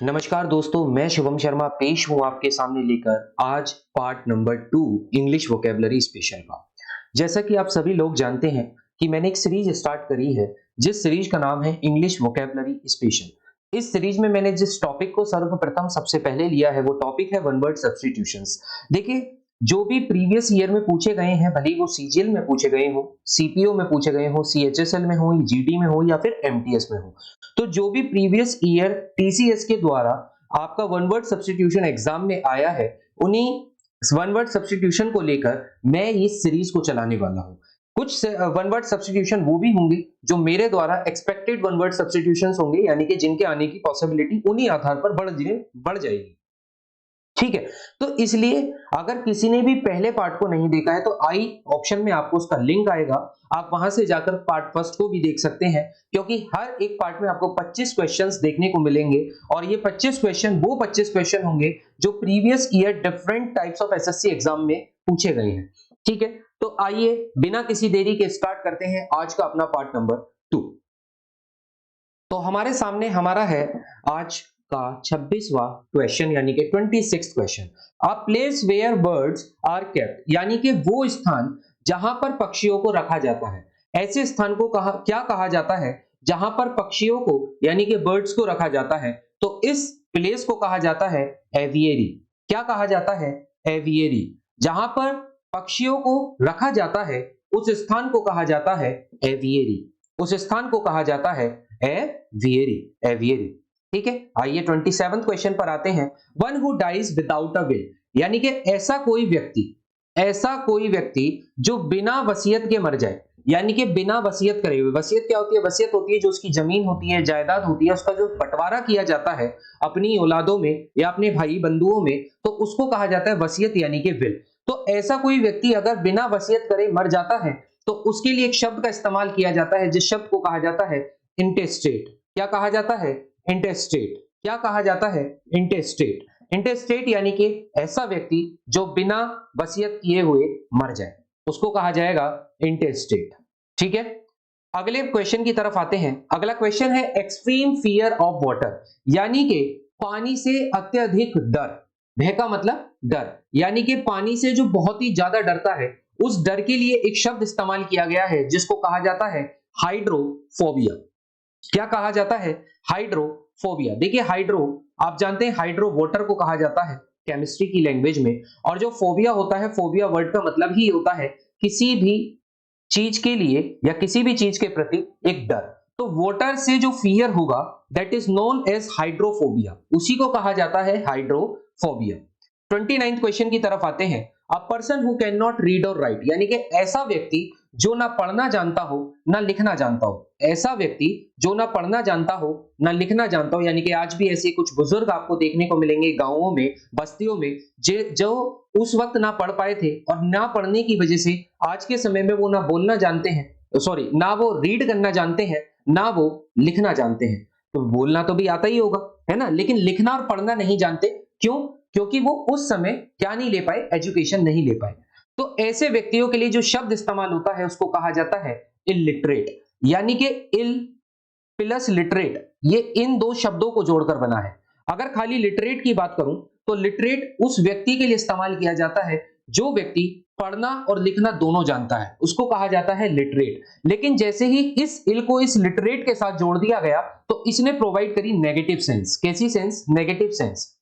नमस्कार दोस्तों, मैं शुभम शर्मा पेश हूँ आपके सामने लेकर आज part number 2 English vocabulary special का। जैसा कि आप सभी लोग जानते हैं कि मैंने एक सीरीज स्टार्ट करी है जिस सीरीज का नाम है इंग्लिश वोकेबलरी स्पेशल। इस सीरीज में मैंने जिस टॉपिक को सर्वप्रथम सबसे पहले लिया है वो टॉपिक है वन वर्ड सब्स्टिट्यूशंस। देखिए, जो भी प्रीवियस ईयर में पूछे गए हैं, भले ही वो सीजीएल में पूछे गए हो, सीपीओ में पूछे गए हो, सीएचएसएल में हो, जीडी में हो या फिर एमटीएस में हो, तो जो भी प्रीवियस ईयर टीसीएस के द्वारा आपका वन वर्ड सब्स्टिट्यूशन एग्जाम में आया है, उन्हीं वन वर्ड सब्स्टिट्यूशन को लेकर मैं इस सीरीज को चलाने वाला हूं। कुछ वन वर्ड सब्स्टिट्यूशन वो भी होंगे जो मेरे द्वारा एक्सपेक्टेड वन वर्ड सब्स्टिट्यूशंस होंगे, यानी कि जिनके आने की पॉसिबिलिटी उन्हीं आधार पर बढ़ जाएगी। ठीक है, तो इसलिए अगर किसी ने भी पहले पार्ट को नहीं देखा है तो आई ऑप्शन में आपको उसका लिंक आएगा, आप वहां से जाकर पार्ट फर्स्ट को भी देख सकते हैं, क्योंकि हर एक पार्ट में आपको 25 क्वेश्चंस देखने को मिलेंगे और ये 25 क्वेश्चन वो 25 क्वेश्चन होंगे जो previous year different types of SSC exam में पूछे गए हैं। ठीक है, तो आइए बिना किसी देरी के स्टार्ट करते हैं आज का अपना पार्ट नंबर 2। तो हमारे सामने हमारा है आज का 26वां क्वेश्चन, यानी कि 26th question. A place where birds are kept, यानी कि वो स्थान जहां पर पक्षियों को रखा जाता है। ऐसे स्थान को क्या कहा जाता है जहां पर पक्षियों को यानी कि बर्ड्स को रखा जाता है? तो इस प्लेस को कहा जाता है एवियरी। क्या कहा जाता है? एवियरी। जहां पर पक्षियों को रखा जाता है उस स्थान को कहा जाता है एवियरी। उस स्थान को कहा जाता है एवियरी। एवियरी। ठीक है, आइए 27th क्वेश्चन पर आते हैं। One who dies without a will, यानी कि ऐसा कोई व्यक्ति जो बिना वसीयत के मर जाए, यानी कि बिना वसीयत करे हुए। वसीयत क्या होती है? वसीयत होती है जो उसकी जमीन होती है, जायदाद होती है, उसका जो बंटवारा किया जाता है अपनी औलादों में या अपने भाई बंधुओं में, तो उसको कहा जाता है वसीयत यानी कि विल। तो ऐसा कोई व्यक्ति अगर बिना वसीयत करे मर जाता है तो उसके लिए एक शब्द का इस्तेमाल किया जाता है जिस शब्द को कहा जाता है इंटेस्टेट। क्या कहा जाता है? इंटेस्टेट। क्या कहा जाता है? इंटेस्टेट। इंटेस्टेट यानी कि ऐसा व्यक्ति जो बिना वसीयत किए हुए मर जाए, उसको कहा जाएगा इंटेस्टेट। ठीक है, अगले क्वेश्चन की तरफ आते हैं। अगला क्वेश्चन है एक्सट्रीम फियर ऑफ वाटर, यानी कि पानी से अत्यधिक डर। भय का मतलब डर, यानी कि पानी से जो बहुत ही ज्यादा डरता है, उस डर के लिए एक शब्द इस्तेमाल किया गया है जिसको कहा जाता है हाइड्रोफोबिया। क्या कहा जाता है? हाइड्रोफोबिया। देखिए, हाइड्रो आप जानते हैं हाइड्रो वाटर को कहा जाता है केमिस्ट्री की लैंग्वेज में, और जो फोबिया होता है, फोबिया वर्ड का मतलब ही होता है किसी भी चीज के लिए या किसी भी चीज के प्रति एक डर। तो वाटर से जो फियर होगा that is known as hydrophobia, उसी को कहा जाता है हाइड्रोफोबिया। 29th क्वेश्चन की तरफ आते हैं। अ person who can not read और राइट, यानी कि ऐसा व्यक्ति जो ना पढ़ना जानता हो ना लिखना जानता हो। ऐसा व्यक्ति जो ना पढ़ना जानता हो ना लिखना जानता हो, यानी कि आज भी ऐसे कुछ बुजुर्ग आपको देखने को मिलेंगे गांवों में, बस्तियों में, जो उस वक्त ना पढ़ पाए थे और ना पढ़ने की वजह से आज के समय में वो ना बोलना जानते हैं, सॉरी, ना वो रीड करना जानते हैं ना वो लिखना जानते हैं। तो बोलना तो भी आता ही होगा, है ना, लेकिन लिखना और पढ़ना नहीं जानते। क्यों? क्योंकि वो उस समय क्या नहीं ले पाए, एजुकेशन नहीं ले पाए। तो ऐसे व्यक्तियों के लिए जो शब्द इस्तेमाल होता है उसको कहा जाता है इलिटरेट, यानी कि इल प्लस लिटरेट, ये इन दो शब्दों को जोड़कर बना है। अगर खाली लिटरेट की बात करूं तो लिटरेट उस व्यक्ति के लिए इस्तेमाल किया जाता है जो व्यक्ति पढ़ना और लिखना दोनों जानता है, उसको कहा जाता है लिटरेट। लेकिन जैसे ही इस इल को इस लिटरेट के साथ जोड़ दिया गया तो इसने प्रोवाइड करी नेगेटिव सेंस। कैसी सेंस? Negative sense.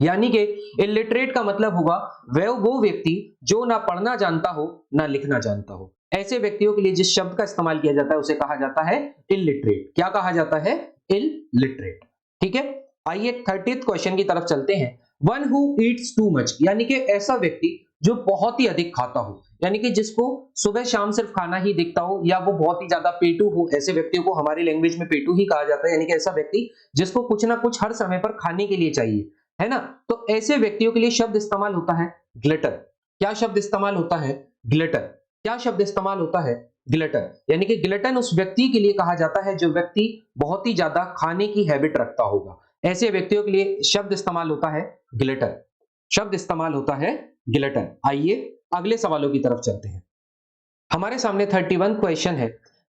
यानी कि इलिटरेट का मतलब होगा वह वो व्यक्ति जो ना पढ़ना जानता हो ना लिखना जानता हो। ऐसे व्यक्तियों के लिए जिस शब्द का इस्तेमाल किया जाता है उसे कहा जाता है इलिटरेट। क्या कहा जाता है? इलिटरेट। ठीक है, आइए 30th क्वेश्चन की तरफ चलते हैं। One who Yeats too much, यानी कि ऐसा व्यक्ति जो बहुत ही अधिक खाता हो, यानी कि जिसको सुबह शाम सिर्फ खाना ही दिखता हो या वो बहुत ही ज्यादा पेटू हो। ऐसे व्यक्तियों को हमारी लैंग्वेज में पेटू ही कहा जाता है, यानी कि ऐसा व्यक्ति जिसको कुछ ना कुछ हर समय पर खाने के लिए चाहिए, है ना। तो ऐसे व्यक्तियों के लिए शब्द इस्तेमाल होता है ग्लटन। क्या शब्द इस्तेमाल होता है? ग्लटन। क्या शब्द इस्तेमाल होता है? ग्लटन। यानी कि ग्लटन उस व्यक्ति के लिए कहा जाता है जो व्यक्ति बहुत ही ज्यादा खाने की हैबिट रखता होगा। ऐसे व्यक्तियों के लिए शब्द इस्तेमाल होता है ग्लटन। शब्द इस्तेमाल होता है ग्लटन। आइए अगले सवालों की तरफ चलते हैं। हमारे सामने 31 क्वेश्चन है।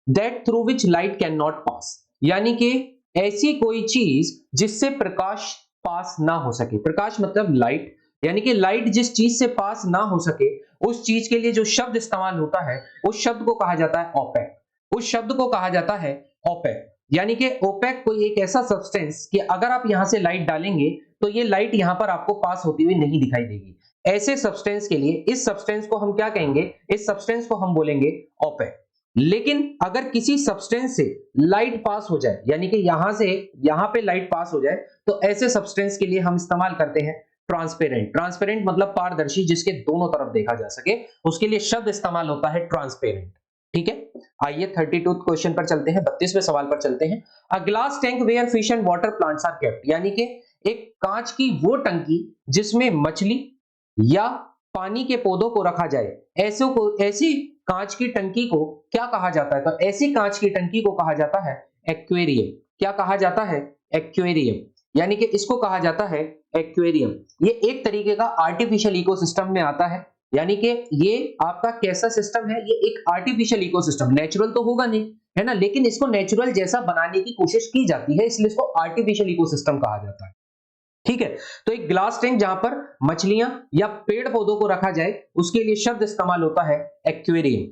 That through which light can not pass, यानी कि ऐसी कोई चीज जिससे प्रकाश पास ना हो सके। प्रकाश मतलब लाइट, यानी कि लाइट जिस चीज से पास ना हो सके उस चीज के लिए जो शब्द इस्तेमाल होता है उस शब्द को कहा जाता है ओपेक। उस शब्द को कहा जाता है ओपेक। यानी कि ओपेक कोई एक ऐसा सब्सटेंस कि अगर आप यहां से लाइट डालेंगे तो ये लाइट यहां पर आपको पास होती हुई नहीं दिखाई देगी। ऐसे सब्सटेंस के लिए इस सब्सटेंस को हम क्या कहेंगे? इस सब्सटेंस को हम बोलेंगे ओपेक। लेकिन अगर किसी सब्सटेंस से लाइट पास हो जाए, यानी कि यहां से यहां पे लाइट पास हो जाए, तो ऐसे सब्सटेंस के लिए हम इस्तेमाल करते हैं ट्रांसपेरेंट। ट्रांसपेरेंट मतलब पारदर्शी, जिसके दोनों तरफ देखा जा सके, उसके लिए शब्द इस्तेमाल होता है ट्रांसपेरेंट। ठीक है, आइए 32 क्वेश्चन पर चलते हैं, 32वें सवाल पर चलते हैं। A glass tank where fish and water plants are kept, यानी कि एक कांच की वो टंकी जिसमें मछली या पानी के पौधों को रखा जाए, ऐसी कांच की टंकी को क्या कहा जाता है? तो ऐसी कांच की टंकी को कहा जाता है एक्वेरियम। क्या कहा जाता है? एक्वेरियम। यानी कि इसको कहा जाता है एक्वेरियम। ये एक तरीके का आर्टिफिशियल इकोसिस्टम में आता है। यानी कि ये आपका कैसा सिस्टम है? ये एक आर्टिफिशियल इकोसिस्टम, नेचुरल तो होगा नहीं, है ना, लेकिन इसको नेचुरल जैसा बनाने की कोशिश की जाती है, इसलिए इसको आर्टिफिशियल इकोसिस्टम कहा जाता है। ठीक है, तो एक ग्लास टैंक जहां पर मछलियां या पेड़ पौधों को रखा जाए उसके लिए शब्द इस्तेमाल होता है एक्वेरियम।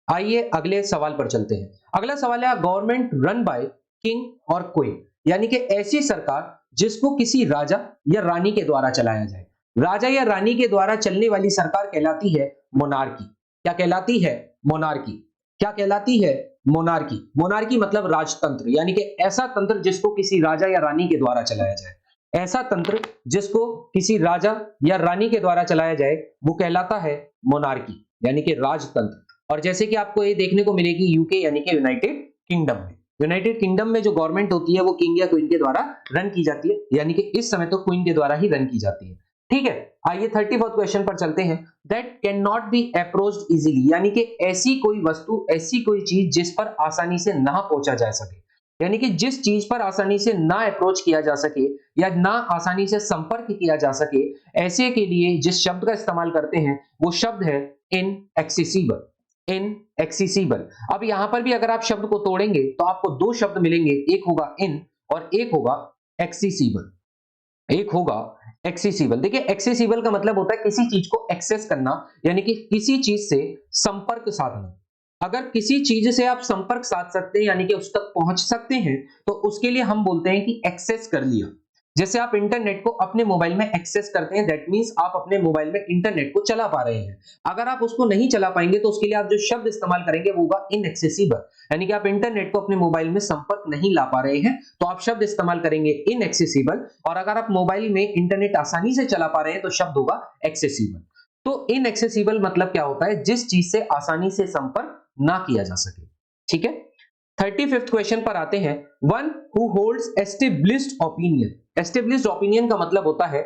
आइए अगले सवाल पर चलते हैं। अगला सवाल है गवर्नमेंट रन बाय किंग और क्वीन, यानी कि ऐसी सरकार जिसको किसी राजा या रानी के द्वारा चलाया जाए। राजा या रानी के द्वारा चलने वाली सरकार कहलाती है मोनार्की। क्या कहलाती है? मोनार्की। क्या कहलाती है? मोनार्की। मोनार्की मतलब राजतंत्र, यानी कि ऐसा तंत्र जिसको किसी राजा या रानी के द्वारा चलाया जाए। ऐसा तंत्र जिसको किसी राजा या रानी के द्वारा चलाया जाए वो कहलाता है मोनार्की, यानी कि राजतंत्र। और जैसे कि आपको ये देखने को मिलेगी यूके यानी कि यूनाइटेड किंगडम में। यूनाइटेड किंगडम में जो गवर्नमेंट होती है वो किंग या क्वीन के द्वारा रन की जाती है, यानी कि इस समय तो क्वीन के द्वारा ही रन की जाती है। ठीक है, आइए 34 क्वेश्चन पर चलते हैं। That can not be approached easily, यानी कि ऐसी कोई वस्तु, ऐसी कोई चीज जिस पर आसानी से ना पहुंचा जा सके, यानी कि जिस चीज पर आसानी से ना अप्रोच किया जा सके या ना आसानी से संपर्क किया जा सके, ऐसे के लिए जिस शब्द का इस्तेमाल करते हैं वो शब्द है इनएक्सेसिबल। इनएक्सेसिबल। अब यहां पर भी अगर आप शब्द को तोड़ेंगे तो आपको दो शब्द मिलेंगे, एक होगा इन और एक होगा एक्सेसिबल। एक होगा एक्सेसिबल। देखिए एक्सेसिबल का मतलब होता है किसी चीज को एक्सेस करना, यानी कि किसी चीज से संपर्क साधना। अगर किसी चीज से आप संपर्क साध सकते हैं, यानी कि उस तक पहुंच सकते हैं, तो उसके लिए हम बोलते हैं कि एक्सेस कर लिया। जैसे आप इंटरनेट को अपने मोबाइल में एक्सेस करते हैं, दैट मींस आप अपने मोबाइल में इंटरनेट को चला पा रहे हैं। अगर आप उसको नहीं चला पाएंगे तो उसके लिए आप जो शब्द इस्तेमाल करेंगे वो होगा इनएक्सेसिबल, यानी कि आप इंटरनेट को अपने मोबाइल में संपर्क नहीं ला पा रहे हैं तो आप शब्द इस्तेमाल करेंगे इनएक्सेसिबल। और अगर आप मोबाइल में इंटरनेट आसानी से चला पा रहे हैं तो शब्द होगा एक्सेसिबल। तो इनएक्सेसिबल मतलब क्या होता है? जिस चीज से आसानी से संपर्क ना किया जा सके। ठीक है, 35th क्वेश्चन पर आते हैं। One who holds established opinion. Established opinion का मतलब होता है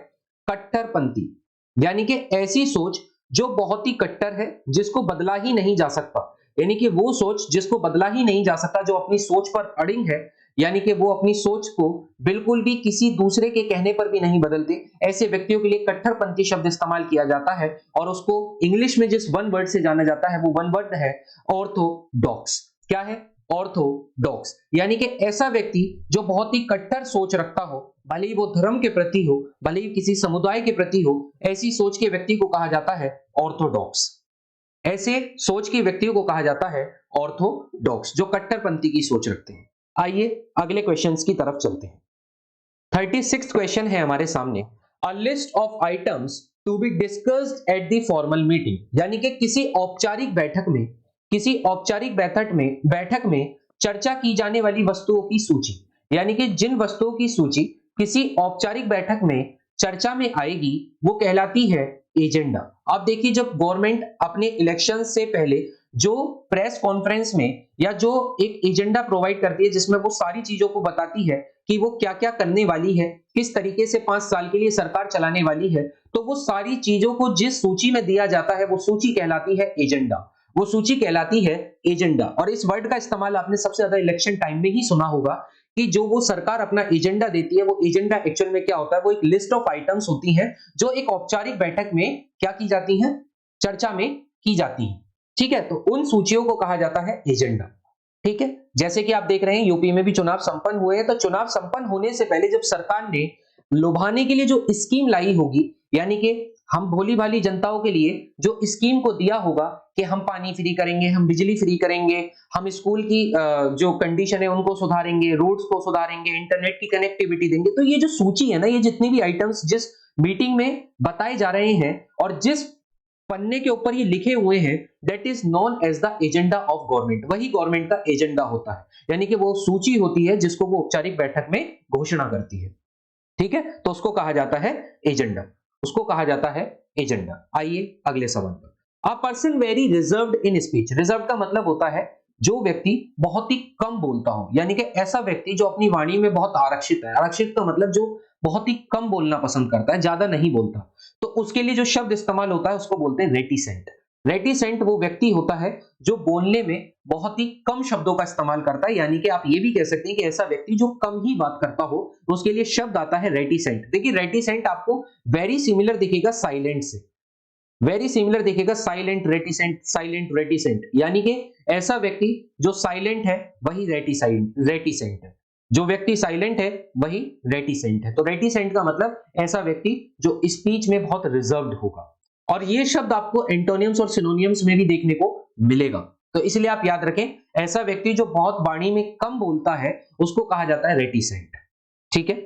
कट्टरपंथी, यानी कि ऐसी सोच जो बहुत ही कट्टर है, जिसको बदला ही नहीं जा सकता, यानी कि वो सोच जिसको बदला ही नहीं जा सकता, जो अपनी सोच पर अड़िग है, यानी कि वो अपनी सोच को बिल्कुल भी किसी दूसरे के कहने पर भी नहीं बदलते। ऐसे व्यक्तियों के लिए कट्टरपंथी शब्द इस्तेमाल किया जाता है और उसको इंग्लिश में जिस वन वर्ड से जाना जाता है वो वन वर्ड है ऑर्थोडॉक्स। क्या है? ऑर्थोडॉक्स, यानी कि ऐसा व्यक्ति जो बहुत ही कट्टर सोच रखता हो, भले ही वो धर्म के प्रति हो, भले ही किसी समुदाय के प्रति हो, ऐसी सोच के व्यक्ति को कहा जाता है ऑर्थोडॉक्स। ऐसे सोच के व्यक्तियों को कहा जाता है ऑर्थोडॉक्स, जो कट्टरपंथी की सोच रखते हैं। आइए अगले क्वेश्चंस की तरफ चलते हैं। 36th क्वेश्चन है हमारे सामने। A list of items to be discussed at the formal meeting, यानी कि किसी औपचारिक बैठक में चर्चा की जाने वाली वस्तुओं की सूची, यानी कि जिन वस्तुओं की सूची किसी औपचारिक बैठक में चर्चा में आएगी वो कहलाती है एजेंडा। आप देखिए, जब गवर्नमेंट अपने इलेक्शन से पहले जो प्रेस कॉन्फ्रेंस में या जो एक एजेंडा प्रोवाइड करती है जिसमें वो सारी चीजों को बताती है कि वो क्या क्या करने वाली है, किस तरीके से 5 साल के लिए सरकार चलाने वाली है, तो वो सारी चीजों को जिस सूची में दिया जाता है वो सूची कहलाती है एजेंडा। वो सूची कहलाती है एजेंडा। और इस वर्ड का इस्तेमाल आपने सबसे ज्यादा इलेक्शन टाइम में ही सुना होगा कि जो वो सरकार अपना एजेंडा देती है, वो एजेंडा एक्चुअल में क्या होता है? वो एक लिस्ट ऑफ आइटम्स होती है जो एक औपचारिक बैठक में क्या की जाती हैं? चर्चा में की जाती हैं। ठीक है, तो उन सूचियों को कहा जाता है एजेंडा। ठीक है, जैसे कि आप देख रहे हैं यूपी में भी चुनाव संपन्न हुए हैं, तो चुनाव संपन्न होने से पहले जब सरकार ने लुभाने के लिए जो स्कीम लाई होगी, यानी कि हम भोली भाली जनताओं के लिए जो स्कीम को दिया होगा कि हम पानी फ्री करेंगे, हम बिजली फ्री करेंगे, हम स्कूल की जो कंडीशन है उनको सुधारेंगे, रोड्स को सुधारेंगे, इंटरनेट की कनेक्टिविटी देंगे, तो ये जो सूची है ना, ये जितनी भी आइटम्स जिस मीटिंग में बताए जा रहे हैं और जिस पन्ने के ऊपर ये लिखे हुए हैं, that is known as the agenda of government, वही गवर्नमेंट का एजेंडा होता है, यानी कि वो सूची होती है जिसको वो औपचारिक बैठक में घोषणा करती है। ठीक है, तो उसको कहा जाता है एजेंडा, उसको कहा जाता है एजेंडा। आइए अगले सवाल पर। A person very reserved in speech, reserve का मतलब होता है जो व्यक्ति बहुत ही कम बोलता हो, यानी कि ऐसा व्यक्ति जो अपनी वाणी में बहुत आरक्षित है। आरक्षित का मतलब जो बहुत ही कम बोलना पसंद करता है, ज्यादा नहीं बोलता, तो उसके लिए जो शब्द इस्तेमाल होता है उसको बोलते हैं रेटिसेंट। रेटिसेंट वो व्यक्ति होता है जो बोलने में बहुत ही कम शब्दों का इस्तेमाल करता है, यानी कि आप ये भी कह सकते हैं कि ऐसा व्यक्ति जो कम ही बात करता हो, तो उसके लिए शब्द आता है रेटिसेंट। देखिए रेटिसेंट आपको वेरी सिमिलर दिखेगा साइलेंट से, वेरी सिमिलर दिखेगा साइलेंट रेटिसेंट, यानी कि ऐसा व्यक्ति जो साइलेंट है वही रेटिसेंट है, जो व्यक्ति साइलेंट है वही रेटिसेंट है। तो रेटिसेंट का मतलब ऐसा व्यक्ति जो स्पीच में बहुत रिजर्व्ड होगा, और ये शब्द आपको एंटोनियम्स और सिनोनियम्स में भी देखने को मिलेगा, तो इसलिए आप याद रखें, ऐसा व्यक्ति जो बहुत वाणी में कम बोलता है उसको कहा जाता है रेटिसेंट। ठीक है,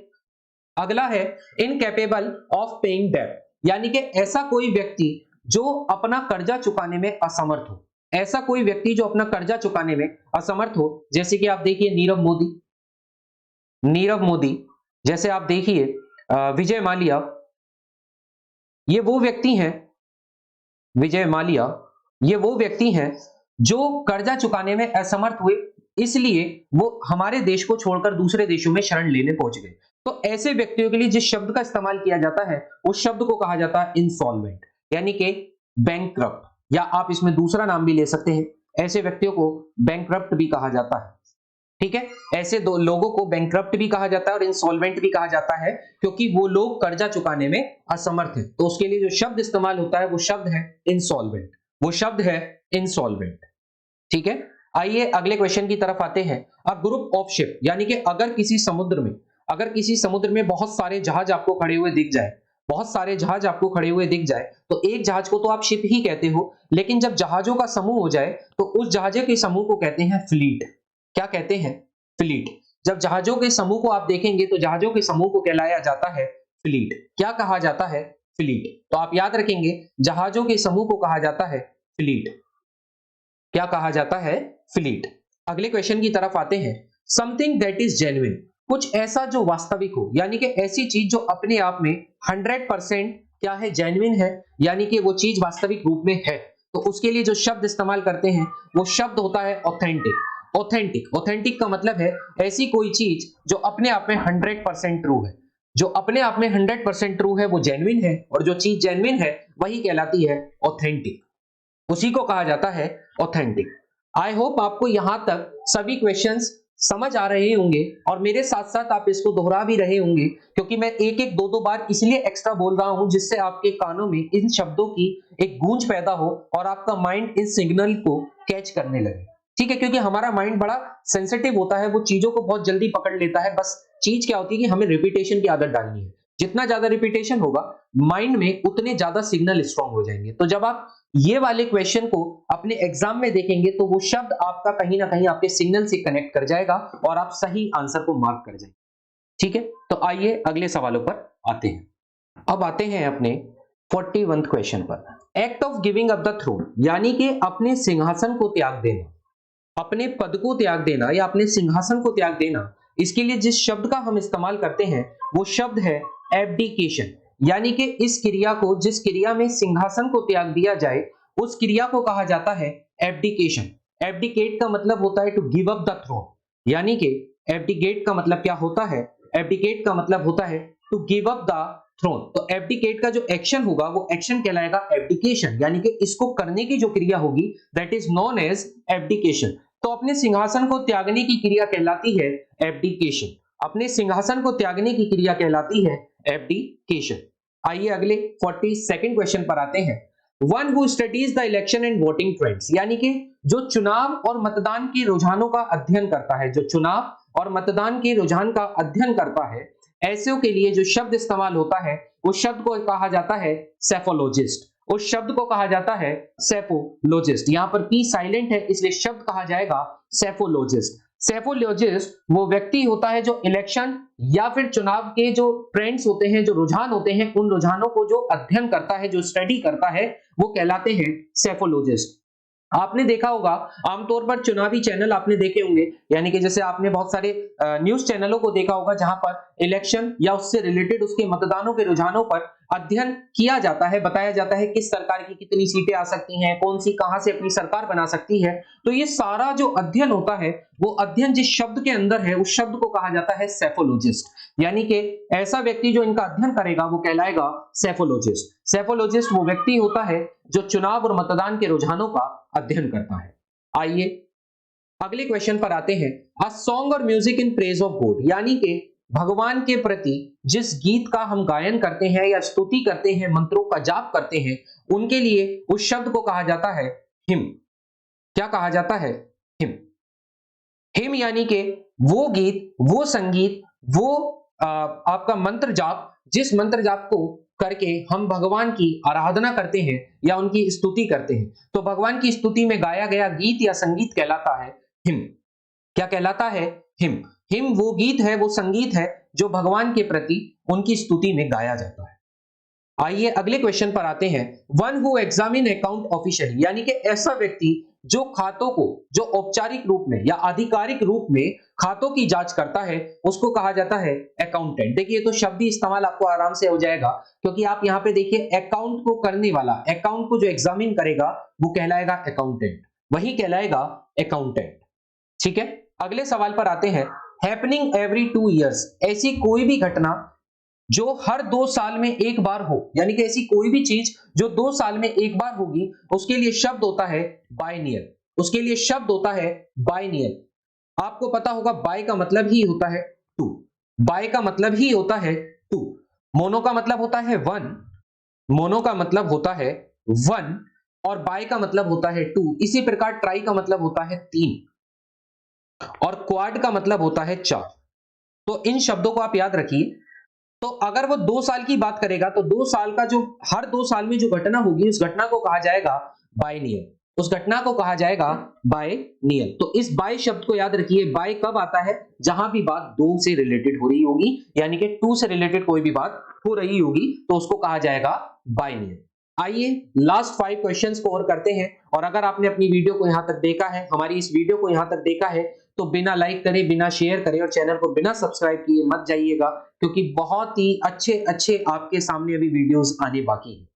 अगला है इनकैपेबल ऑफ पेइंग डेब्ट, यानी कि ऐसा कोई व्यक्ति जो अपना कर्जा चुकाने में असमर्थ हो, ऐसा कोई व्यक्ति जो अपना कर्जा चुकाने में असमर्थ हो। जैसे कि आप देखिए नीरव मोदी, जैसे आप देखिए विजय माल्या, ये वो व्यक्ति हैं, विजय माल्या ये वो व्यक्ति हैं जो कर्जा चुकाने में असमर्थ हुए, इसलिए वो हमारे देश को छोड़कर दूसरे देशों में शरण लेने पहुंच गए। तो ऐसे व्यक्तियों के लिए जिस शब्द का इस्तेमाल किया जाता है उस शब्द को कहा जाता है इंसॉल्वेंट, यानी कि बैंकक्रप्ट, या आप इसमें दूसरा नाम भी ले सकते हैं, ऐसे व्यक्तियों को बैंकक्रप्ट भी कहा जाता है। ठीक है, ऐसे दो लोगों को बैंकक्रप्ट भी कहा जाता है और इंसॉल्वेंट भी कहा जाता है, क्योंकि वो लोग कर्जा चुकाने में असमर्थ है, तो उसके लिए जो शब्द इस्तेमाल होता है वो शब्द है इंसॉल्वेंट, वो शब्द है इंसॉल्वेंट। ठीक है, आइए अगले क्वेश्चन की तरफ आते हैं। अ ग्रुप ऑफ शिप, यानी कि अगर किसी समुद्र में बहुत सारे जहाज आपको खड़े हुए दिख जाए, बहुत सारे जहाज आपको खड़े हुए दिख जाए, तो एक जहाज को तो आप शिप ही कहते हो, लेकिन जब जहाजों का समूह हो जाए तो उस जहाजों के समूह को कहते हैं फ्लीट। क्या कहते हैं? फ्लीट। जब जहाजों के समूह को आप देखेंगे तो जहाजों के समूह को कहलाया जाता है फ्लीट। क्या कहा जाता है? फ्लीट। तो आप याद रखेंगे, जहाजों के समूह को कहा जाता है फ्लीट। क्या कहा जाता है? फ्लीट। अगले क्वेश्चन की तरफ आते हैं। समथिंग दैट इज जेन्युइन, कुछ ऐसा जो वास्तविक हो, यानी कि ऐसी चीज जो अपने आप में 100% क्या है? जेन्युइन है, यानी कि वो चीज वास्तविक रूप में है। तो उसके लिए जो शब्द इस्तेमाल करते हैं वो शब्द होता है ऑथेंटिक। ऑथेंटिक का मतलब है ऐसी कोई चीज जो अपने आप में 100% ट्रू है। जो अपने आप में 100% ट्रू है वो जेन्युइन है, और जो चीज जेन्युइन है वही कहलाती है ऑथेंटिक, उसी को कहा जाता है ऑथेंटिक। आई होप आपको यहां तक सभी क्वेश्चंस समझ आ रहे होंगे, और मेरे साथ साथ आप इसको दोहरा भी रहे होंगे, क्योंकि मैं एक एक दो दो बार इसलिए एक्स्ट्रा बोल रहा हूं जिससे आपके कानों में इन शब्दों की एक गूंज पैदा हो और आपका माइंड इस सिग्नल को कैच करने लगे। ठीक है, क्योंकि हमारा माइंड बड़ा सेंसिटिव होता है, वो चीजों को बहुत जल्दी पकड़ लेता है। बस चीज क्या होती है कि हमें रिपीटेशन की आदत डालनी है। जितना ज्यादा रिपीटेशन होगा माइंड में, उतने ज्यादा सिग्नल स्ट्रांग हो जाएंगे। तो जब आप ये वाले क्वेश्चन को अपने एग्जाम में देखेंगे तो वो शब्द आपका कहीं ना कहीं आपके सिग्नल से कनेक्ट कर जाएगा और आप सही आंसर को मार्क कर जाएंगे। ठीक है, तो आइए अगले सवालों पर आते हैं। अब आते हैं अपने 41 क्वेश्चन पर। Act of giving up the throne, यानी कि अपने सिंहासन को त्याग देना, अपने पद को त्याग देना या अपने सिंहासन को त्याग देना, इसके लिए जिस शब्द का हम इस्तेमाल करते हैं वो शब्द है एब्डिकेशन। यानी कि इस क्रिया को, जिस क्रिया में सिंहासन को त्याग दिया जाए, उस क्रिया को कहा जाता है एब्डिकेशन। एब्डिकेट का मतलब होता है to give up the throne, यानी कि एब्डिकेट का मतलब क्या होता है? एब्डिकेट का मतलब होता है to give up the throne. तो एब्डिकेट का जो एक्शन होगा वो एक्शन कहलाएगा एब्डिकेशन, यानी कि इसको करने की जो क्रिया होगी that is known as abdication. तो अपने सिंहासन को त्यागने की क्रिया कहलाती है एब्डिकेशन। अपने सिंहासन को त्यागने की क्रिया कहलाती है एब्डिकेशन। आइए अगले 42 क्वेश्चन पर आते हैं। One who studies the election and voting trends, यानी कि जो चुनाव और मतदान के रुझानों का अध्ययन करता है, जो चुनाव और मतदान के रुझान का अध्ययन करता है, ऐसों के लिए जो शब्द इस्तेमाल होता है उस शब्द को कहा जाता है सेफोलॉजिस्ट। उस शब्द को कहा जाता है सेफोलॉजिस्ट। यहां पर पी साइलेंट है इसलिए शब्द कहा जाएगा सेफोलॉजिस्ट। सेफोलॉजिस्ट वो व्यक्ति होता है जो इलेक्शन या फिर चुनाव के जो ट्रेंड्स होते हैं, जो रुझान होते हैं, उन रुझानों को जो अध्ययन करता है, जो स्टडी करता है, वो कहलाते हैं सेफोलॉजिस्ट। आपने देखा होगा आमतौर पर चुनावी चैनल आपने देखे होंगे, यानी कि जैसे आपने बहुत सारे न्यूज चैनलों को देखा होगा जहां पर इलेक्शन या उससे रिलेटेड उसके मतदानों के रुझानों पर अध्ययन किया जाता है, बताया जाता है किस सरकार की कितनी सीटें आ सकती हैं, कौन सी कहां से अपनी सरकार बना सकती है। तो ये सारा जो अध्ययन होता है वो अध्ययन जिस शब्द के अंदर है उस शब्द को कहा जाता है सेफोलॉजिस्ट, यानी कि ऐसा व्यक्ति जो इनका अध्ययन करेगा वो कहलाएगा सेफोलॉजिस्ट। सेफोलॉजिस्ट वो व्यक्ति होता है जो चुनाव और मतदान के रुझानों का अध्ययन करता है। आइए अगले क्वेश्चन पर आते हैं। अ सॉन्ग और music in praise of God, यानी कि भगवान के प्रति जिस गीत का हम गायन करते हैं या स्तुति करते हैं, मंत्रों का जाप करते हैं, उनके लिए उस शब्द को कहा जाता है हिम। क्या कहा जाता है? हिम। हिम यानी कि वो गीत, वो संगीत, वो आपका मंत्र जाप, जिस मंत्र जाप को करके हम भगवान की आराधना करते हैं या उनकी स्तुति करते हैं। तो भगवान की स्तुति में गाया गया गीत या संगीत कहलाता है हिम। क्या कहलाता है? हिम। हिम वो गीत है, वो संगीत है जो भगवान के प्रति उनकी स्तुति में गाया जाता है। आइए अगले क्वेश्चन पर आते हैं। One who examine account officially, यानी कि ऐसा व्यक्ति जो खातों को, जो औपचारिक रूप में या आधिकारिक रूप में खातों की जांच करता है, उसको कहा जाता है अकाउंटेंट। देखिए तो शब्द ही इस्तेमाल आपको आराम से हो जाएगा, क्योंकि आप यहां पे देखिए अकाउंट को करने वाला, अकाउंट को जो एग्जामिन करेगा वो कहलाएगा अकाउंटेंट, वही कहलाएगा अकाउंटेंट। ठीक है, अगले सवाल पर आते हैं। हैपनिंग एवरी 2 ईयर्स, ऐसी कोई भी घटना जो हर 2 साल में एक बार हो, यानी कि ऐसी कोई भी चीज जो 2 साल में एक बार होगी, उसके लिए शब्द होता है बाइनियल। उसके लिए शब्द होता है बाइनियल। आपको पता होगा बाय का मतलब ही होता है टू, बाय का मतलब ही होता है टू। मोनो का मतलब होता है वन, मोनो का मतलब होता है वन, और बाय का मतलब होता है टू। इसी प्रकार ट्राई का मतलब होता है 3 और क्वाड का मतलब होता है 4। तो इन शब्दों को आप याद रखिए। तो अगर वो 2 साल की बात करेगा तो 2 साल का जो हर 2 साल में जो घटना होगी उस घटना को कहा जाएगा बायनियल, उस घटना को कहा जाएगा बायनियल। तो इस बाय शब्द को याद रखिए। बाय कब आता है? जहां भी बात 2 से रिलेटेड हो रही होगी, यानी कि 2 से रिलेटेड कोई भी बात हो रही होगी तो उसको कहा जाएगा बायनियल। आइए लास्ट 5 क्वेश्चंस को और करते हैं। और अगर आपने अपनी वीडियो को यहां तक देखा है, हमारी इस वीडियो को यहां तक देखा है, तो बिना लाइक करे, बिना शेयर करे और चैनल को बिना सब्सक्राइब किए मत जाइएगा, क्योंकि बहुत ही अच्छे अच्छे आपके सामने अभी वीडियोस आने बाकी हैं।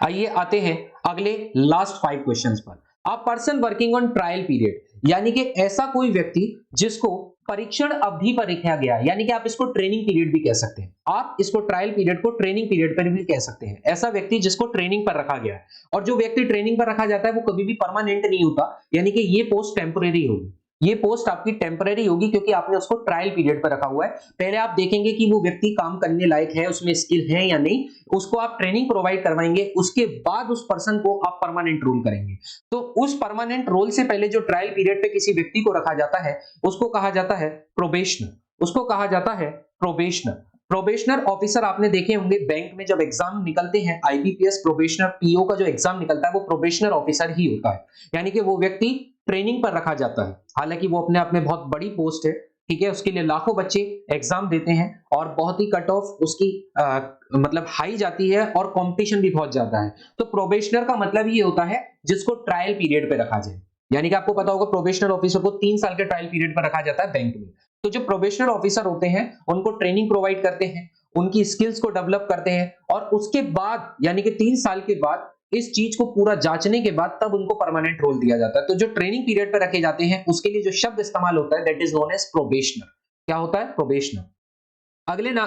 आइए आते हैं अगले लास्ट 5 क्वेश्चंस पर। A person working on trial period, यानी कि ऐसा कोई व्यक्ति जिसको परीक्षण अवधि पर रखा गया, यानी कि आप इसको ट्रेनिंग पीरियड भी कह सकते हैं, आप इसको ट्रायल पीरियड को ट्रेनिंग पीरियड पर भी कह सकते हैं। ऐसा व्यक्ति जिसको ट्रेनिंग पर रखा गया है, और जो व्यक्ति ट्रेनिंग पर रखा जाता है वो कभी भी परमानेंट नहीं होता, यानी कि ये पोस्ट टेम्परेरी होगी, ये पोस्ट आपकी टेम्परेरी होगी, क्योंकि आपने उसको ट्रायल पीरियड पर रखा हुआ है। पहले आप देखेंगे कि वो व्यक्ति काम करने लायक है, उसमें स्किल है या नहीं, उसको आप ट्रेनिंग प्रोवाइड करवाएंगे, उसके बाद उस पर्सन को आप परमानेंट रोल करेंगे। तो उस परमानेंट रोल से पहले जो ट्रायल पीरियड पे किसी व्यक्ति को रखा जाता है उसको कहा जाता है प्रोबेशनर, उसको कहा जाता है प्रोबेशनर। प्रोबेशनर ऑफिसर आपने देखे होंगे बैंक में जब एग्जाम निकलते हैं, आईबीपीएस, प्रोबेशनर, पीओ का जो एग्जाम निकलता है वो प्रोबेशनर ऑफिसर ही होता है, यानी कि वो व्यक्ति ट्रेनिंग पर रखा जाता है। हालांकि वो अपने आप में बहुत बड़ी पोस्ट है, ठीक है, उसके लिए लाखों बच्चे एग्जाम देते हैं और बहुत ही कट ऑफ उसकी मतलब हाई जाती है और कंपटीशन भी बहुत ज्यादा है। तो प्रोबेशनर का मतलब ये होता है जिसको ट्रायल पीरियड पे रखा जाए, यानी कि आपको पता होगा प्रोबेशनर ऑफिसर को 3 साल के ट्रायल पीरियड पर रखा जाता है बैंक में। तो जो प्रोबेशनर ऑफिसर होते हैं उनको ट्रेनिंग प्रोवाइड करते हैं, उनकी स्किल्स को डेवलप करते हैं, और उसके बाद यानी कि 3 साल के बाद इस चीज को पूरा जांचने के बाद तब उनको परमानेंट रोल दिया जाता है। तो जो ट्रेनिंग पीरियड पर रखे जाते हैं उसके लिए जो शब्द इस्तेमाल होता है that is known as probationer. क्या होता है? प्रोबेशनर।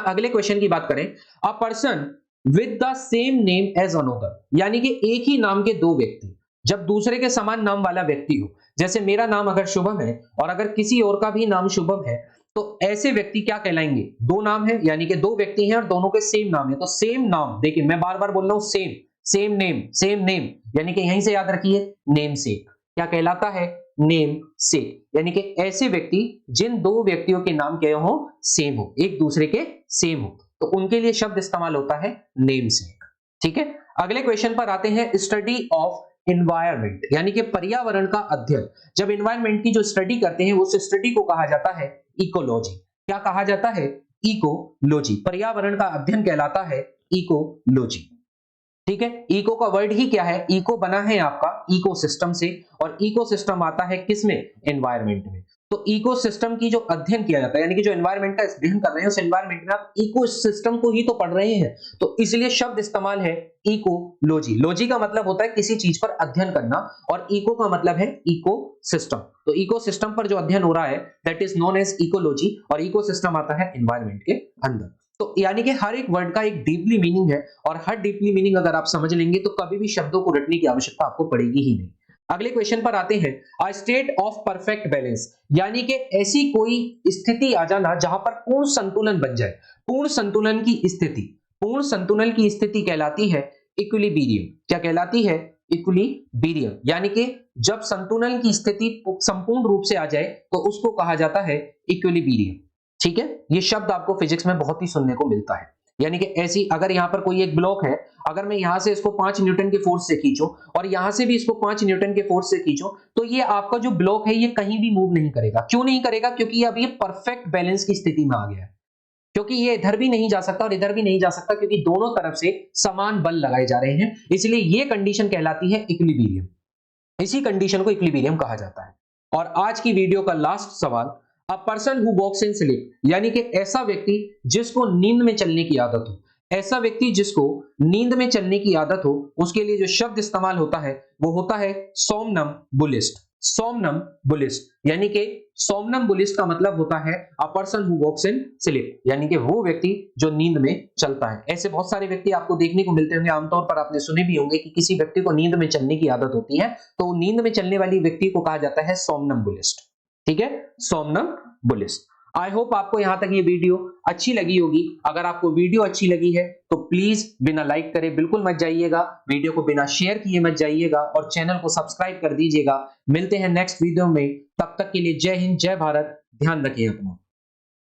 अगले क्वेश्चन की बात करें। A person with the same name as another, यानी कि एक ही नाम के 2 व्यक्ति, जब दूसरे के समान नाम वाला व्यक्ति हो, जैसे मेरा नाम अगर शुभम है और अगर किसी और का भी नाम शुभम है, तो ऐसे व्यक्ति क्या कहलाएंगे? 2 नाम है, यानी कि 2 व्यक्ति हैं और दोनों के सेम नाम है, तो सेम नाम, देखिए मैं बार बार बोल रहा हूं सेम, सेम नेम यानी कि यहीं से याद रखिए नेम सेक। क्या कहलाता है? नेम सेक, यानी कि ऐसे व्यक्ति जिन दो व्यक्तियों के नाम क्या हो? सेम हो, एक दूसरे के सेम हो, तो उनके लिए शब्द इस्तेमाल होता है नेम सेक। ठीक है, अगले क्वेश्चन पर आते हैं। स्टडी ऑफ इन्वायरमेंट यानी कि पर्यावरण का अध्ययन। जब इन्वायरमेंट की जो स्टडी करते हैं उस स्टडी को कहा जाता है इकोलॉजी। क्या कहा जाता है? इकोलॉजी। पर्यावरण का अध्ययन कहलाता है इकोलॉजी। ठीक है, इको का वर्ड ही क्या है? इको बना है आपका इकोसिस्टम से, और इकोसिस्टम आता है किसमें? एनवायरनमेंट में। तो इकोसिस्टम की जो अध्ययन किया जाता है यानी कि जो एनवायरनमेंट का अध्ययन कर रहे हैं उस एनवायरनमेंट में आप इकोसिस्टम को ही तो पढ़ रहे हैं, तो इसलिए शब्द इस्तेमाल है इकोलॉजी। लॉजी का मतलब होता है किसी चीज पर अध्ययन करना, और इको का मतलब है इकोसिस्टम। तो इकोसिस्टम पर जो अध्ययन हो रहा है that is known as ecology, और इकोसिस्टम आता है एनवायरनमेंट के अंदर। तो यानी कि हर एक वर्ड का एक डीपली मीनिंग है, और हर डीपली मीनिंग अगर आप समझ लेंगे तो कभी भी शब्दों को रटने की आवश्यकता आपको पड़ेगी ही नहीं। अगले क्वेश्चन पर आते हैं। A state of perfect balance यानी कि ऐसी कोई स्थिति आ जाना जहां पर पूर्ण संतुलन बन जाए। पूर्ण संतुलन की स्थिति, पूर्ण संतुलन की स्थिति कहलाती है इक्विलिब्रियम। क्या कहलाती है? इक्विलिब्रियम, यानी कि जब संतुलन की स्थिति संपूर्ण रूप से आ जाए तो उसको कहा जाता है इक्विलिब्रियम। ठीक है, ये शब्द आपको फिजिक्स में बहुत ही सुनने को मिलता है। यानी कि ऐसी अगर यहां पर कोई एक ब्लॉक है, अगर मैं यहां से इसको 5 न्यूटन के फोर्स से खींचूं और यहां से भी इसको 5 न्यूटन के फोर्स से खींचूं, तो ये आपका जो ब्लॉक है ये कहीं भी मूव नहीं करेगा। क्यों नहीं करेगा? क्योंकि ये अब ये परफेक्ट बैलेंस की स्थिति में आ गया है, क्योंकि ये इधर भी नहीं जा सकता और इधर भी नहीं जा सकता, क्योंकि दोनों तरफ से समान बल लगाए जा रहे हैं। इसलिए ये कंडीशन कहलाती है इक्विलिब्रियम। इसी कंडीशन को इक्विलिब्रियम कहा जाता है। और आज की वीडियो का लास्ट सवाल, a person who walks in sleep यानी कि ऐसा व्यक्ति जिसको नींद में चलने की आदत हो। ऐसा व्यक्ति जिसको नींद में चलने की आदत हो, उसके लिए जो शब्द इस्तेमाल होता है वो होता है सोमनम्बुलिस्ट। सोमनम्बुलिस्ट यानी कि सोमनम्बुलिस्ट का मतलब होता है a person who walks in sleep, यानी कि वो व्यक्ति जो नींद में चलता है। ऐसे बहुत सारे व्यक्ति आपको देखने को मिलते होंगे, आमतौर पर आपने सुने भी होंगे कि किसी व्यक्ति को नींद में चलने की आदत होती है, तो नींद में चलने वाली व्यक्ति को कहा जाता है सोमनम्बुलिस्ट। ठीक है, सोमनम्बुलिस्ट। आई होप आपको यहां तक ये वीडियो अच्छी लगी होगी। अगर आपको वीडियो अच्छी लगी है तो प्लीज बिना लाइक करे बिल्कुल मत जाइएगा, वीडियो को बिना शेयर किए मत जाइएगा, और चैनल को सब्सक्राइब कर दीजिएगा। मिलते हैं नेक्स्ट वीडियो में, तब तक के लिए जय हिंद, जय भारत, ध्यान रखिए अपना।